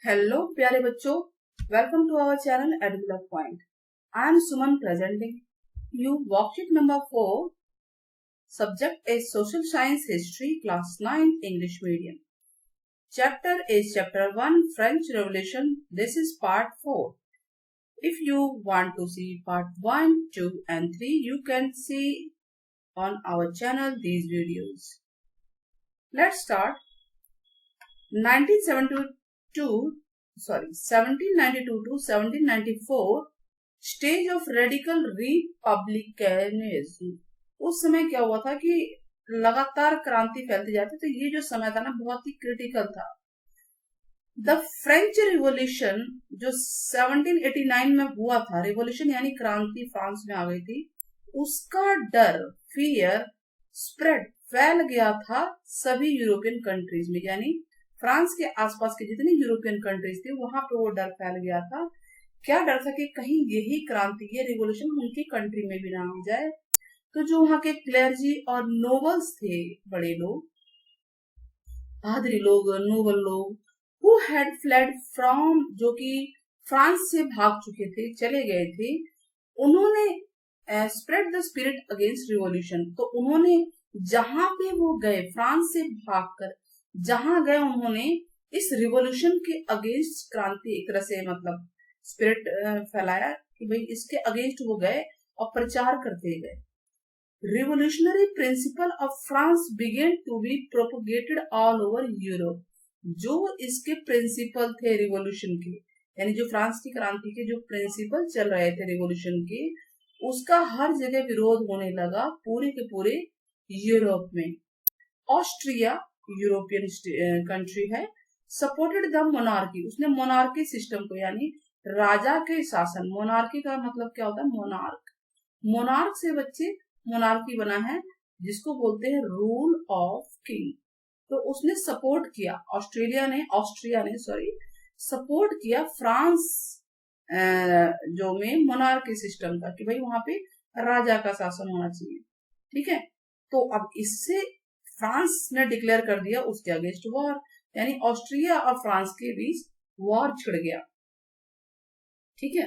Hello प्यारे बच्चों, welcome to our channel Edular Point. I am Suman presenting you worksheet number 4, subject is social science history, class 9 English medium. Chapter is chapter 1, French revolution. This is part 4. If you want to see part 1, 2 and 3, you can see on our channel these videos. Let's start. 1792 to 1794 stage of radical republicanism. उस समय क्या हुआ था कि लगातार क्रांति फैलती जाती, तो ये जो समय था ना बहुत ही क्रिटिकल था। द फ्रेंच रिवॉल्यूशन जो 1789 में हुआ था, रिवॉल्यूशन यानी क्रांति फ्रांस में आ गई थी, उसका डर, फियर स्प्रेड, फैल गया था सभी यूरोपियन कंट्रीज में, यानी फ्रांस के आसपास के जितनी यूरोपियन कंट्रीज थी वहां पे वो डर फैल गया था। क्या डर था कि कहीं यही क्रांति, ये रिवॉल्यूशन उनकी कंट्री में भी ना हो जाए। तो जो वहां के क्लेर्जी और नोबल्स थे, बड़े लोग, पादरी लोग, नोबल लोग, हु हैड फ्लेड फ्रॉम, जो कि फ्रांस से भाग चुके थे, चले गए थे, उन्होंने spread the spirit against revolution. तो उन्होंने जहां पे वो गए, फ्रांस से भागकर जहां गए, उन्होंने इस रिवॉल्यूशन के अगेंस्ट क्रांति, एक तरह से मतलब स्पिरिट फैलाया कि भाई इसके अगेंस्ट वो गए और प्रचार करते गए। Revolutionary principle of France began to be propagated all over Europe. जो इसके प्रिंसिपल थे रिवोल्यूशन के, यानी जो फ्रांस की क्रांति के जो प्रिंसिपल चल रहे थे रिवोल्यूशन के, उसका हर जगह विरोध होने लगा पूरे के पूरे यूरोप में। ऑस्ट्रिया यूरोपियन कंट्री है, सपोर्टेड द मोनार्की, उसने मोनार्की सिस्टम को, यानी राजा के शासन, मोनार्की का मतलब क्या होता है, मोनार्क, मोनार्क से बच्चे मोनार्की बना है, जिसको बोलते हैं रूल ऑफ किंग। तो उसने सपोर्ट किया, ऑस्ट्रिया ने सपोर्ट किया फ्रांस जो में मोनार्की सिस्टम का, कि भाई वहां पे राजा का शासन होना चाहिए। ठीक है, तो अब इससे फ्रांस ने डिक्लेयर कर दिया उसके अगेंस्ट वॉर, यानी ऑस्ट्रिया और फ्रांस के बीच वॉर छिड़ गया। ठीक है,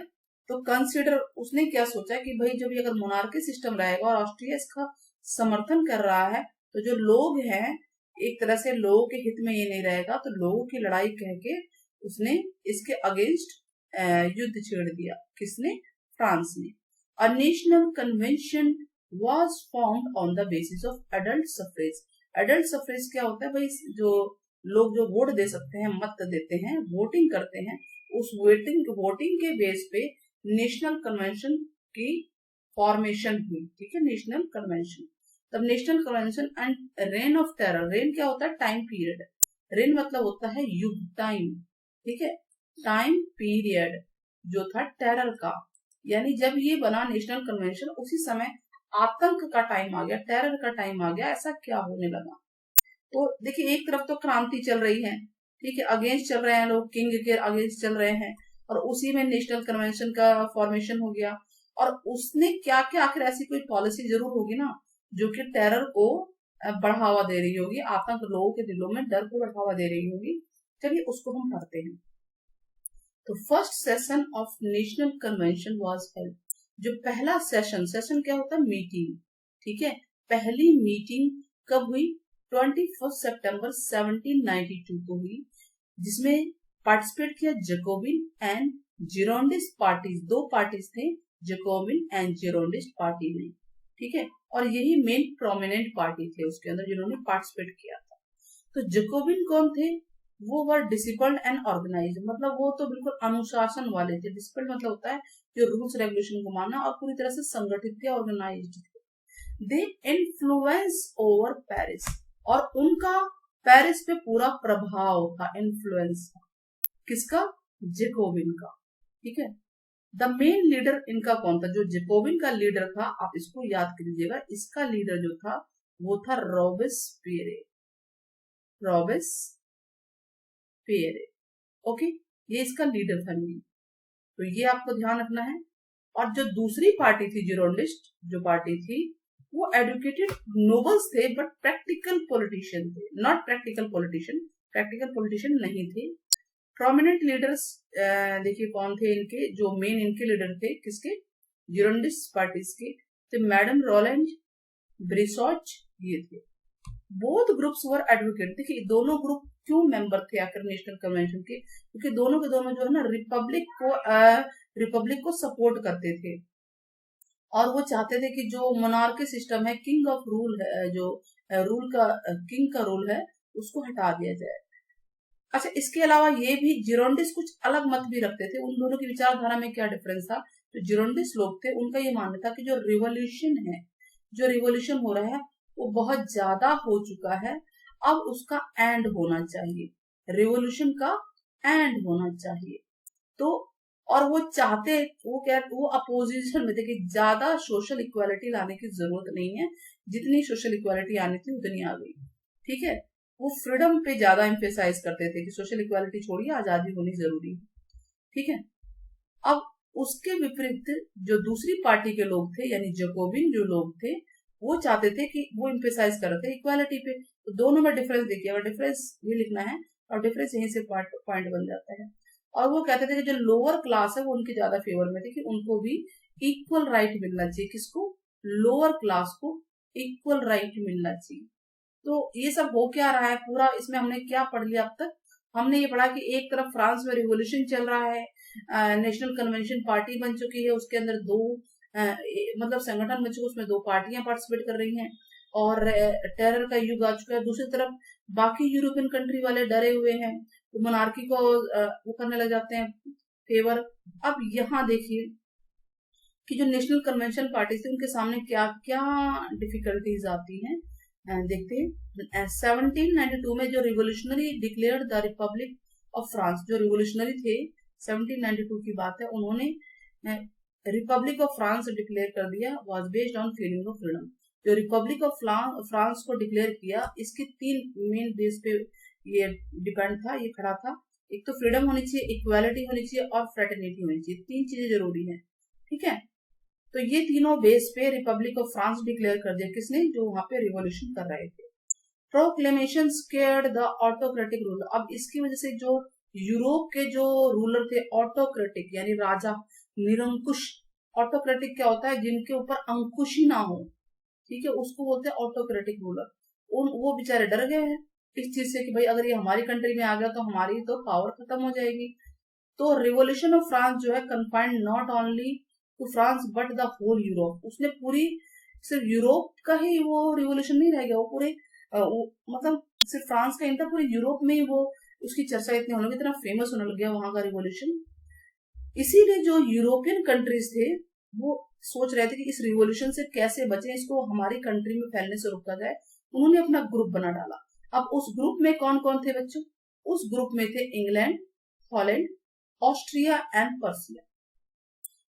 तो कंसिडर, उसने क्या सोचा कि भाई जब ये अगर मोनार्की सिस्टम रहेगा और ऑस्ट्रिया इसका समर्थन कर रहा है, तो जो लोग हैं, एक तरह से लोगों के हित में ये नहीं रहेगा, तो लोगों की लड़ाई कह के उसने इसके अगेंस्ट युद्ध छेड़ दिया। किसने? फ्रांस ने। A national convention was formed on the basis of adult suffrage. Adult suffrage क्या होता है भाई? जो लोग जो वोट दे सकते हैं, मत देते हैं, वोटिंग करते हैं, उस वोटिंग के बेस पे नेशनल कन्वेंशन की फॉर्मेशन हुई। ठीक है, नेशनल कन्वेंशन। तब national convention and rain of terror. Rain क्या होता है? Time period. रेन मतलब होता है युग, टाइम। ठीक है, टाइम पीरियड जो था टेरर का, यानी जब ये बना नेशनल कन्वेंशन, उसी समय आतंक का टाइम आ गया, टेरर का टाइम आ गया। ऐसा क्या होने लगा? तो देखिए, एक तरफ तो क्रांति चल रही है, ठीक है, अगेंस्ट चल रहे हैं लोग, किंग के अगेंस्ट चल रहे हैं, और उसी में नेशनल कन्वेंशन का फॉर्मेशन हो गया। और उसने क्या क्या, आखिर ऐसी कोई पॉलिसी जरूर होगी ना जो कि टेरर को बढ़ावा दे रही होगी, आतंक, लोगों के दिलों में डर को बढ़ावा दे रही होगी। चलिए उसको हम पढ़ते हैं। तो first session of national convention was held. जो पहला सेशन क्या होता है? मीटिंग। ठीक है, पहली मीटिंग कब हुई? 21 सितंबर 1792 को हुई, जिसमें पार्टिसिपेट किया जैकोबिन एंड जिरोंडिस्ट पार्टीज। दो पार्टीज थे, जैकोबिन एंड जिरोंडिस्ट पार्टी में। ठीक है, और यही मेन प्रोमिनेंट पार्टी थे उसके अंदर जिन्होंने पार्टिसिपेट किया था। तो जैकोबिन कौन थे? वो वर डिसिप्लिन्ड एंड ऑर्गेनाइज्ड, मतलब वो तो बिल्कुल अनुशासन वाले थे। डिसिप्लिन मतलब होता है जो रूल्स रेगुलेशन को मानना, और पूरी तरह से संगठित थे, ऑर्गेनाइज्ड थे। दे इन्फ्लुएंस ओवर पेरिस, और उनका पेरिस पे पूरा प्रभाव था, इन्फ्लुएंस। किसका? जैकोबिन का। ठीक है, द मेन लीडर इनका कौन था? जो जैकोबिन का लीडर था, आप इसको याद कर लीजिएगा, इसका लीडर जो था वो था रॉबेस्पियरे। ओके, ये इसका लीडर था मेन, तो ये आपको ध्यान रखना है। और जो दूसरी पार्टी थी, जिरोंडिस्ट जो पार्टी थी, वो एडुकेटेड नोबल्स थे, बट प्रैक्टिकल पॉलिटिशियन थे, not practical politician, practical politician नहीं थे। प्रोमिनेंट लीडर्स देखिए कौन थे इनके, जो मेन इनके लीडर थे किसके, जिरोंडिस्ट पार्टीज के, तो मैडम रोलैंड, ब्रिसॉच, ये थे। बोथ ग्रुप्स वर एडवोकेट, देखिए दोनों ग्रुप क्यों मेंबर थे आखिर नेशनल कन्वेंशन के, क्योंकि दोनों के दोनों जो है ना रिपब्लिक को सपोर्ट करते थे, और वो चाहते थे कि जो मोनार्की सिस्टम है, किंग ऑफ रूल है, जो रूल का किंग का रूल है, उसको हटा दिया जाए। अच्छा, इसके अलावा ये भी जिरोंडिस कुछ अलग मत भी रखते थे। उन दोनों की विचारधारा में क्या डिफरेंस था, जो जिरोंडिस लोग थे उनका ये मानना था कि जो रिवॉल्यूशन है, जो रिवॉल्यूशन हो रहा है वो बहुत ज्यादा हो चुका है, अब उसका एंड होना चाहिए, रिवॉल्यूशन का एंड होना चाहिए। तो और वो चाहते, वो अपोजिशन में थे कि ज्यादा सोशल इक्वालिटी लाने की जरूरत नहीं है, जितनी सोशल इक्वालिटी आनी थी उतनी आ गई, ठीक है। वो फ्रीडम पे ज्यादा एम्फेसाइज करते थे कि सोशल इक्वालिटी छोड़िए, आजादी होनी जरूरी है, ठीक है। अब उसके विपरीत जो दूसरी पार्टी के लोग थे, यानी जैकोबिन जो लोग थे, वो चाहते थे कि वो एम्फेसाइज कर रहे थे इक्वालिटी पे। तो दोनों में डिफरेंस देखिए, और डिफरेंस ये लिखना है, और डिफरेंस यहीं से पॉइंट बन जाता है। और वो कहते थे कि जो लोअर क्लास है वो उनके ज्यादा फेवर में थे, कि उनको भी इक्वल राइट मिलना चाहिए, किसको, लोअर क्लास को इक्वल राइट मिलना चाहिए। तो ये सब हो क्या रहा है पूरा, इसमें हमने क्या पढ़ लिया अब तक, हमने ये पढ़ा कि एक तरफ फ्रांस में रिवॉल्यूशन चल रहा है, नेशनल कन्वेंशन पार्टी बन चुकी है, उसके अंदर दो मतलब संगठन बन चुके, उसमें दो पार्टियां पार्टिसिपेट कर रही हैं, और टेरर का युग आ चुका है। दूसरी तरफ बाकी यूरोपियन कंट्री वाले डरे हुए हैं, तो मोनार्की को वो करने लग जाते हैं फेवर। अब यहाँ देखिए कि जो नेशनल कन्वेंशन पार्टी थी उनके सामने क्या क्या डिफिकल्टीज आती हैं, देखते हैं। 1792 में जो revolutionary declared the Republic of France, जो रिवोल्यूशनरी थे 1792 की बात है, उन्होंने रिपब्लिक ऑफ फ्रांस डिक्लेयर कर दिया, was based on feeling of freedom. जो रिपब्लिक ऑफ फ्रांस को डिक्लेयर किया, इसके तीन मेन बेस पे ये डिपेंड था, ये खड़ा था। एक तो फ्रीडम होनी चाहिए, इक्वालिटी होनी चाहिए, और फ्रेटर्निटी होनी चाहिए, तीन चीजें जरूरी है, ठीक है। तो ये तीनों बेस पे रिपब्लिक ऑफ फ्रांस डिक्लेयर कर दिया, किसने, जो वहां पे रिवॉल्यूशन कर रहे थे। Proclamation scared the autocratic ruler, अब इसकी वजह से जो यूरोप के जो रूलर थे ऑटोक्रेटिक, यानी राजा निरंकुश, ऑटोक्रेटिक क्या होता है, जिनके ऊपर अंकुश ही ना हो, ठीक है, उसको बोलते हैं ऑटोक्रेटिक रूलर। वो बेचारे डर गए हैं इस चीज से कि भाई अगर ये हमारी कंट्री में आ गया तो हमारी तो पावर खत्म हो जाएगी। तो रिवॉल्यूशन ऑफ फ्रांस जो है confined not only to France but the whole Europe, उसने पूरी, सिर्फ यूरोप का ही वो रिवॉल्यूशन नहीं रह गया, वो पूरे मतलब सिर्फ फ्रांस का नहीं था, पूरे यूरोप में ही वो उसकी चर्चा इतनी होने लगी, इतना फेमस होने लग गया वहां का रिवॉल्यूशन। इसीलिए जो यूरोपियन कंट्रीज थे वो सोच रहे थे कि इस रिवॉल्यूशन से कैसे बचे, इसको हमारी कंट्री में फैलने से रोका जाए। उन्होंने अपना ग्रुप बना डाला। अब उस ग्रुप में कौन कौन थे बच्चों, उस ग्रुप में थे England, Holland, Austria and Persia.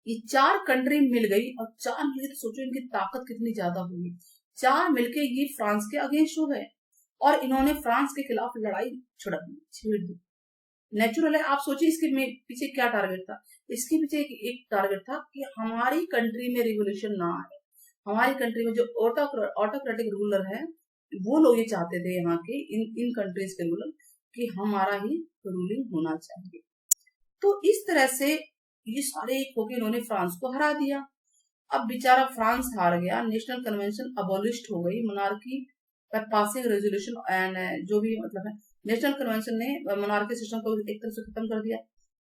ये चार कंट्री मिल गई, और चार मिलकर सोचो इनकी ताकत कितनी ज्यादा होगी। चार मिलके ये फ्रांस के अगेंस्ट हो गए, और इन्होंने फ्रांस के खिलाफ लड़ाई छेड़ दी। नेचुरल है, आप सोचिए इसके पीछे क्या टारगेट था। इसके पीछे एक टारगेट था कि हमारी कंट्री में रिवोल्यूशन ना आए, हमारी कंट्री में जो ऑटोक्रेटिक रूलर है वो लोग ये चाहते थे, यहाँ के इन कंट्रीज के रूलर, कि हमारा ही रूलिंग होना चाहिए। तो इस तरह से ये सारे एक होकर इन्होंने फ्रांस को हरा दिया। अब बेचारा फ्रांस हार गया, नेशनल कन्वेंशन अबॉलिश्ड हो गई, मोनार्की पर पासिंग रेजोल्यूशन एंड जो भी मतलब है, नेशनल कन्वेंशन ने मोनार्की सिस्टम को एक तरफ से खत्म कर दिया।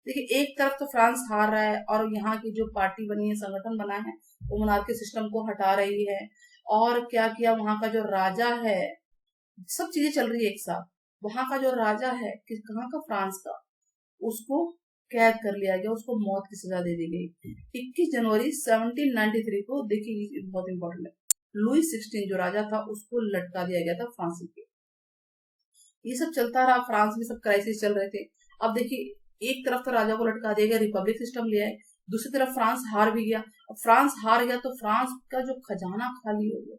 देखिए एक तरफ तो फ्रांस हार रहा है, और यहाँ की जो पार्टी बनी है, संगठन बना है, वो मोनार्की सिस्टम को हटा रही है। और क्या किया, वहां का जो राजा है, सब चीजें चल रही है एक साथ। वहां का जो राजा है, कहाँ का, फ्रांस का, उसको कैद कर लिया गया, उसको मौत की सजा दे दी गई 21 जनवरी 1793 को। देखिए बहुत इंपॉर्टेंट है, लुई 16 जो राजा था उसको लटका दिया गया था फांसी पे। ये सब चलता रहा, फ्रांस में सब क्राइसिस चल रहे थे। अब देखिए एक तरफ तो राजा को लटका दिया गया, रिपब्लिक सिस्टम ले आए, दूसरी तरफ फ्रांस हार भी गया। अब फ्रांस हार गया तो फ्रांस का जो खजाना खाली हो गया,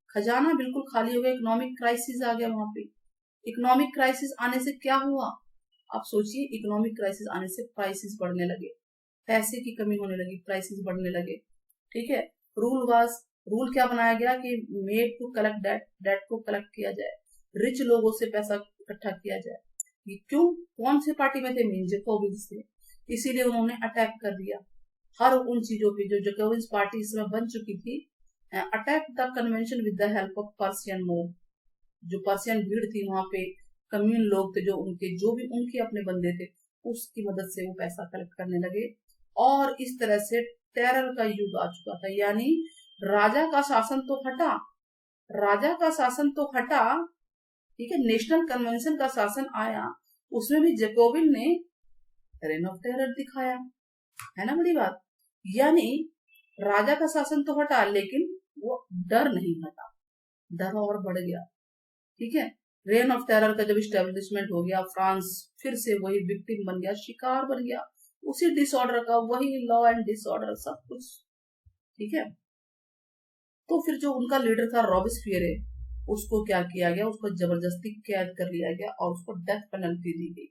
खजाना बिल्कुल खाली हो गया, इकोनॉमिक क्राइसिस आ गया वहां पे। इकोनॉमिक क्राइसिस आने से क्या हुआ, आप सोचिए, इकोनॉमिक क्राइसिस आने से प्राइसेस बढ़ने लगे, पैसे की कमी होने लगी, प्राइसेस बढ़ने लगे, ठीक है। रूल क्या बनाया गया कि made to collect data, data को कलेक्ट किया जाए, रिच लोगों से पैसा इकट्ठा किया जाए। कि क्यों, कौन से पार्टी में थे, मीन जैकोबिन्स थे, इसीलिए उन्होंने अटैक कर दिया हर उन चीजों पे जो जैकोबिन्स पार्टी इसमें बन चुकी थी। Attack the convention with the help of Persian mob, जो पर्सियन भीड़ थी वहां पे कम्यून लोग थे, जो भी उनके अपने बंदे थे, उसकी मदद से वो पैसा कलेक्ट करने लगे। और इस तरह से टेरर का युग आ चुका था, यानी राजा का शासन तो हटा, राजा का शासन तो हटा, ठीक है, नेशनल कन्वेंशन का शासन आया, उसमें भी जैकोबिन ने रेन ऑफ टेरर दिखाया, है ना बड़ी बात। यानी राजा का शासन तो हटा लेकिन वो डर नहीं हटा, डर और बढ़ गया, ठीक है। रेन ऑफ टेरर का जब स्टेब्लिशमेंट हो गया, फ्रांस फिर से वही विक्टिम बन गया, शिकार बन गया उसी डिसऑर्डर का, वही लॉ एंड डिसऑर्डर सब कुछ, ठीक है। तो फिर जो उनका लीडर था रॉबेस्पियर, उसको क्या किया गया, उसको जबरदस्ती कैद कर लिया गया और उसको डेथ पेनल्टी दी गई,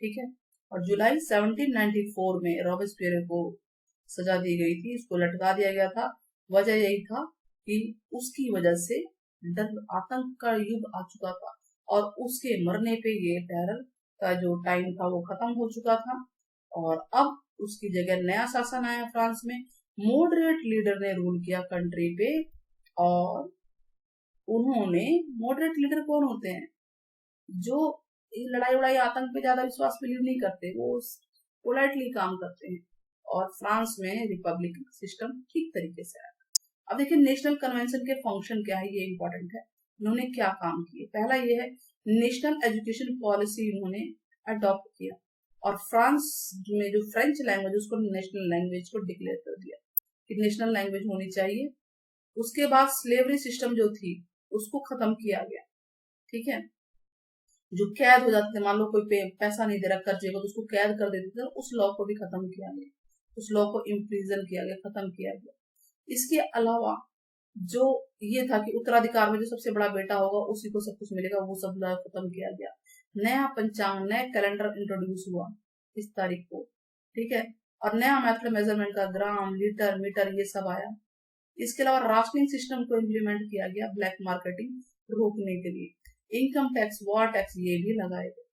ठीक है। और जुलाई 1794 में रॉबेस्पियर को सजा दी गई थी, इसको लटका दिया गया था। वजह यही था कि उसकी वजह से डर आतंक का युग आ चुका था और उसके मरने पे ये टेरर का जो टाइम था वो खत्म हो चुका था और अब उसकी जगह नया शासन आया फ्रांस में। मॉडरेट लीडर ने रूल किया कंट्री पे और उन्होंने, मॉडरेट लीडर कौन होते हैं, जो लड़ाई उड़ाई आतंक पे ज्यादा विश्वास बिलीव नहीं करते, वो पोलाइटली काम करते हैं और फ्रांस में रिपब्लिकन सिस्टम ठीक तरीके से आया। अब देखिए नेशनल कन्वेंशन के फंक्शन क्या है, ये इंपॉर्टेंट है, उन्होंने क्या काम किए। पहला ये है नेशनल एजुकेशन पॉलिसी उन्होंने अडॉप्ट किया और फ्रांस में जो फ्रेंच लैंग्वेज उसको नेशनल लैंग्वेज को डिक्लेयर कर दिया कि नेशनल लैंग्वेज होनी चाहिए। उसके बाद स्लेवरी सिस्टम जो थी उसको खत्म किया गया, ठीक है। जो कैद हो जाते थे, मान लो कोई पैसा नहीं दे रहा कर्जे को तो उसको कैद कर देते थे, उस लॉ को भी खत्म किया गया, उस लॉ को इम्प्रिजन किया गया, खत्म किया गया। इसके अलावा जो ये था कि उत्तराधिकार में जो सबसे बड़ा बेटा होगा उसी को सब कुछ मिलेगा, वो सब लॉ खत्म किया गया। नया पंचांग, नया कैलेंडर इंट्रोड्यूस हुआ इस तारीख को, ठीक है। और नया मेथड मेजरमेंट का, ग्राम, लीटर, मीटर, ये सब आया। इसके अलावा राशनिंग सिस्टम को इम्प्लीमेंट किया गया ब्लैक मार्केटिंग रोकने के लिए। इनकम टैक्स, वॉर टैक्स, ये भी लगाए गए।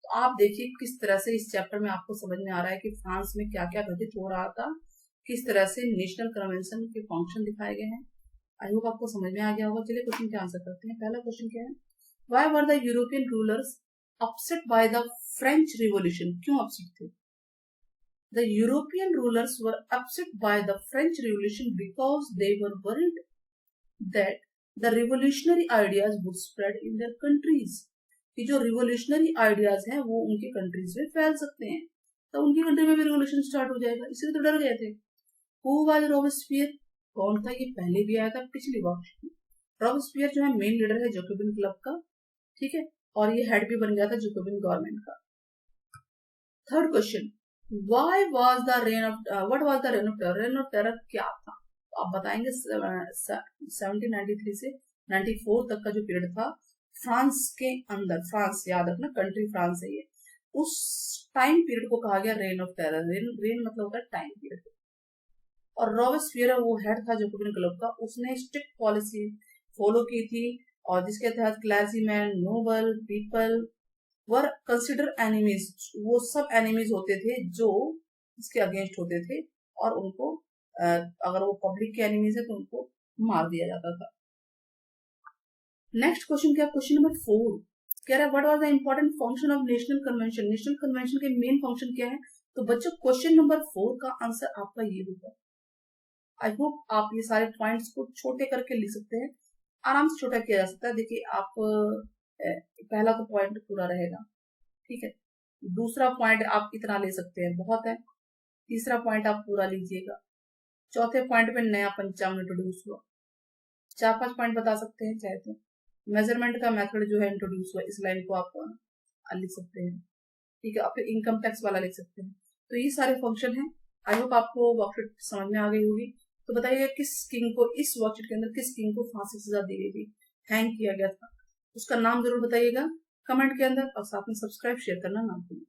तो आप देखिए किस तरह से इस चैप्टर में आपको समझ में आ रहा है कि फ्रांस में क्या क्या घटित हो रहा था, किस तरह से नेशनल कन्वेंशन के फंक्शन दिखाए गए हैं। आई होप आपको समझ में आ गया होगा। चलिए क्वेश्चन के आंसर करते हैं। पहला क्वेश्चन क्या है, why were the European rulers upset by the French revolution, क्यों अपसेट थे? The European rulers were upset by the French Revolution because they were worried that the revolutionary ideas would spread in their countries. कि जो revolutionary ideas हैं वो उनके countries में फैल सकते हैं, तो उनकी कंट्री में भी रिवोल्यूशन स्टार्ट हो जाएगा, इसलिए तो डर गए थे। हु वाज रॉबेस्पियर, कौन था? ये पहले भी आया था पिछली बार। रॉबेस्पियर जो है मेन लीडर है जैकोबिन क्लब का, ठीक है, और ये हेड भी बन गया था जैकोबिन गवर्नमेंट का। Third question, Why was the reign of what was the reign of terror? Reign of terror क्या था? तो आप बताएंगे 1793 से 94 तक का जो पीरियड था फ्रांस के अंदर, फ्रांस याद रखना कंट्री फ्रांस है ये, उस टाइम पीरियड को कहा गया रेन ऑफ टेरर। रेन मतलब होता है टाइम पीरियड। और रॉबेस्पियर वो हेड था जैकोबिन क्लब का, उसने स्ट्रिक्ट पॉलिसी फॉलो की थी और जिसके तहत clergyman, noble people were consider enemies, वो सब एनिमीज होते थे जो इसके अगेंस्ट होते थे और उनको अगर वो पब्लिक के एनिमीज है तो उनको मार दिया जाता था। नेक्स्ट क्वेश्चन क्या, क्वेश्चन नंबर 4 कह रहा है what was the important function of national convention. National convention के मेन फंक्शन क्या है? तो बच्चों क्वेश्चन नंबर 4 का आंसर आपका ये होगा। आई होप आप ये सारे पॉइंट्स को छोटे करके लिख सकते हैं, आराम से छोटा किया जा सकता है। देखिए आप पहला तो पॉइंट पूरा रहेगा, ठीक है, दूसरा पॉइंट आप इतना ले सकते हैं, बहुत है, तीसरा पॉइंट आप पूरा लीजिएगा, चौथे पॉइंट पे नया पंचांग इंट्रोड्यूस हुआ, 4-5 पॉइंट बता सकते हैं चाहे तो, मेजरमेंट का मेथड जो है इंट्रोड्यूस हुआ, इस लाइन को आप लिख सकते हैं, ठीक है, आप फिर इनकम टैक्स वाला लिख सकते हैं। तो ये सारे फंक्शन है। आई होप आपको वर्कशीट समझ में आ गई होगी। तो बताइए किस किंग को, इस वर्कशीट के अंदर किस किंग को फांसी की सजा दी गई थी, हैंग किया गया था, उसका नाम जरूर बताइएगा कमेंट के अंदर और साथ में सब्सक्राइब शेयर करना ना भूलिए।